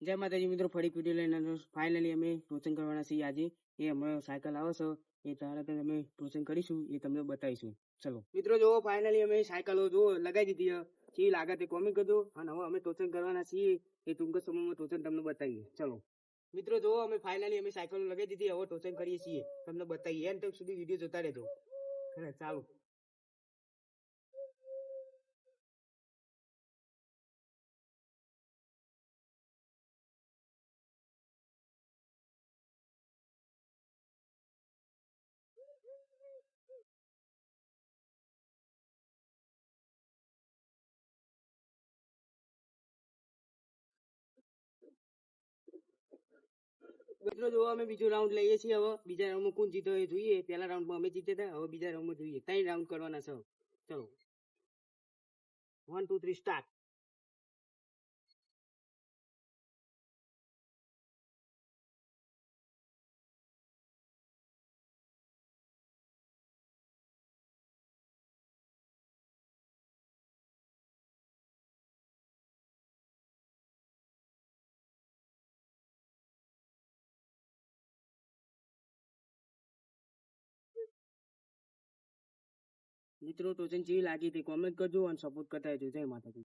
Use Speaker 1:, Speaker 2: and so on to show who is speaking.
Speaker 1: જય માતાજી મિત્રો, ફરી વિડીયો લઈને ફાઇનલી અમે ટોચન કરવાના છીએ આજે. એ હમણાં સાયકલ આવે છે એ તરત જ અમે ટોચન કરીશું, એ તમને બતાવીશું. ચલો મિત્રો, જો ફાઇનલી અમે સાયકલો જો લગાવી દીધી છે, લાગે તે કોમેન્ટ કરજો. અને હવે અમે ટોચન કરવાના છીએ, એ ટૂંક સમયમાં ટોચન તમને બતાવીએ. ચલો મિત્રો, જો અમે ફાઇનલી અમે સાયકલો લગાવી દીધી, હવે ટોચન કરીએ છીએ, તમને બતાવીએ. એન્ડ તક સુધી વિડીયો જોતા રહેજો. ચાલો મિત્રો, જો અમે બીજો રાઉન્ડ લઈએ છીએ. હવે બીજા રાઉન્ડમાં કોણ જીતો એ જોઈએ. પહેલા રાઉન્ડમાં અમે જીતે હતા, હવે બીજા રાઉન્ડમાં જોઈએ. 3 રાઉન્ડ કરવાના છે. ચલો 1 2 3 સ્ટાર્ટ. મિત્રો, ટોચન જેવી લાગી હતી કોમેન્ટ કરજો અને સપોર્ટ કરતા રહેજો. જય માતાજી.